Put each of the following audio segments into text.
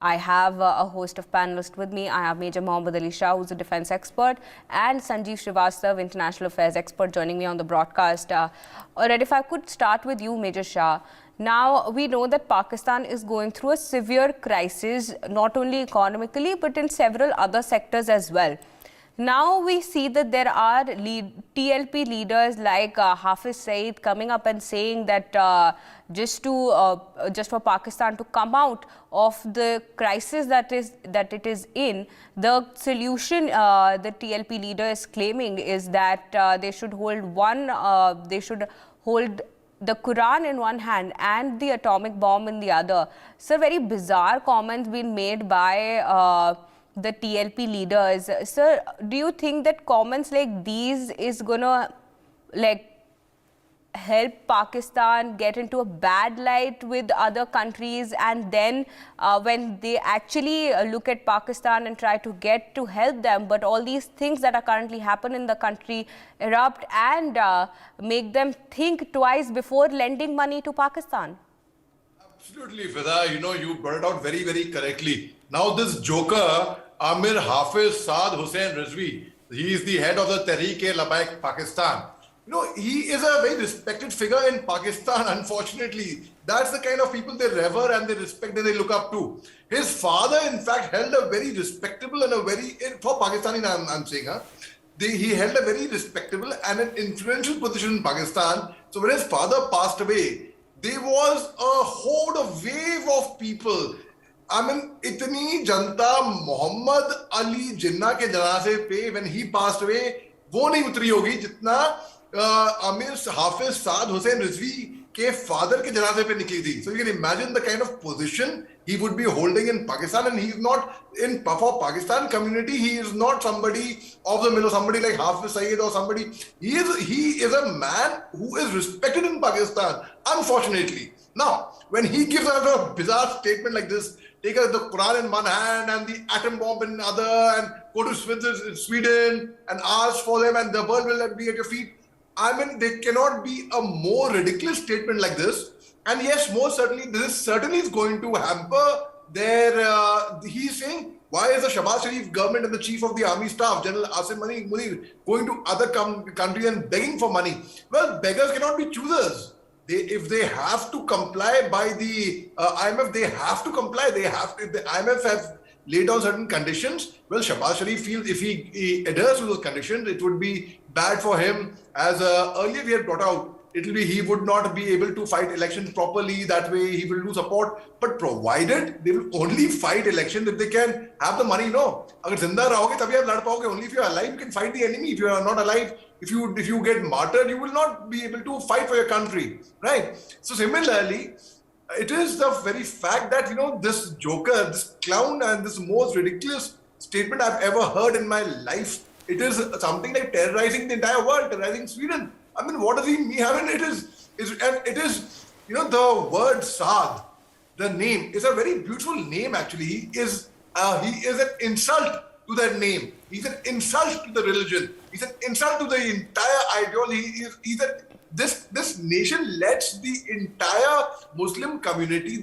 I have a host of panelists with me. I have Major Mohammed Ali Shah, who's a defense expert, and Sanjeev Srivastav, international affairs expert, joining me on the broadcast. All right, if I could start with you, Major Shah. Now, we know that Pakistan is going through a severe crisis, not only economically, but in several other sectors as well. Now we see that there are TLP leaders like Hafiz Saeed coming up and saying that just for Pakistan to come out of the crisis that it is in, the solution the TLP leader is claiming is that they should hold the Quran in one hand and the atomic bomb in the other. So very bizarre comments being made by the TLP leaders. Sir, do you think that comments like these is gonna help Pakistan get into a bad light with other countries, and then when they actually look at Pakistan and try to get to help them, but all these things that are currently happening in the country erupt and make them think twice before lending money to Pakistan? Absolutely, Fida. You brought it out very, very correctly. Now this joker, Amir Hafiz Saad Rizvi, he is the head of the Tehreek-e-Labbaik Pakistan. He is a very respected figure in Pakistan, unfortunately. That's the kind of people they revere and they respect and they look up to. His father, in fact, held a very respectable and for Pakistani, I'm saying, he held a very respectable and an influential position in Pakistan. So when his father passed away, there was a wave of people. I mean, itni janta Mohommed Ali Jinnah ke janaze pe, when he passed away, wo nahi utri hogi jitna Amir Hafiz Saad Rizvi ke father ke janaze pe nikli thi. So you can imagine the kind of position he would be holding in Pakistan, and he's not for Pakistan community. He is not somebody of the middle, somebody like Hafiz Saeed or somebody. He is a man who is respected in Pakistan, unfortunately. Now, when he gives a bizarre statement like this, take the Quran in one hand and the atom bomb in the other, and go to Sweden and ask for them, and the world will be at your feet. I mean, there cannot be a more ridiculous statement like this. And yes, most certainly, this certainly is going to hamper their, he's saying, why is the Shahbaz Sharif government and the chief of the army staff, General Asim Munir, going to other countries and begging for money? Well, beggars cannot be choosers. If they have to comply by the IMF, they have to comply. If the IMF have laid down certain conditions, well, Shahbaz Sharif feels if he adheres to those conditions, it would be bad for him. As earlier we had brought out, he would not be able to fight elections properly. That way he will lose support. But provided they will only fight elections if they can have the money. No, agar zinda rahoge tabhi aap lad paoge. Only if you are alive you can fight the enemy. If you are not alive, if you get martyred, you will not be able to fight for your country, right? So similarly, it is the very fact that this joker, this clown, and this most ridiculous statement I've ever heard in my life. It is something like terrorizing the entire world, terrorizing Sweden. I mean, what does he mean? I mean, it is the word Saad, the name is a very beautiful name. Actually, he is an insult to that name. He's an insult to the religion. He's an insult to the entire ideology. This nation lets the entire Muslim community,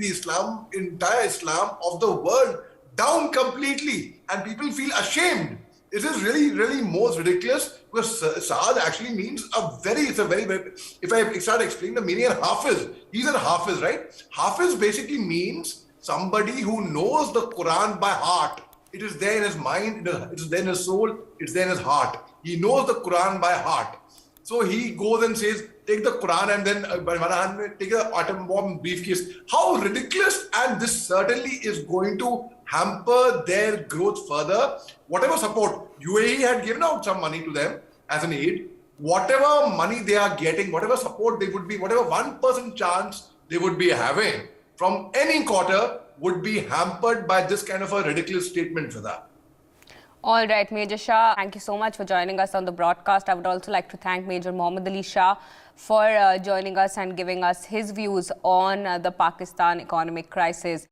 entire Islam of the world down completely, and people feel ashamed. It is really, really most ridiculous, because Saad actually means if I start explaining the meaning of Hafiz, he's a Hafiz, right? Hafiz basically means somebody who knows the Quran by heart. It is there in his mind, it is there in his soul, it's there in his heart. He knows the Quran by heart. So he goes and says, take the Quran and then take the atom bomb briefcase. How ridiculous! And this certainly is going to hamper their growth further. Whatever support, UAE had given out some money to them as an aid. Whatever money they are getting, whatever support they would be, whatever 1% chance they would be having from any quarter would be hampered by this kind of a ridiculous statement for that. All right, Major Shah, thank you so much for joining us on the broadcast. I would also like to thank Major Mohammed Ali Shah for joining us and giving us his views on the Pakistan economic crisis.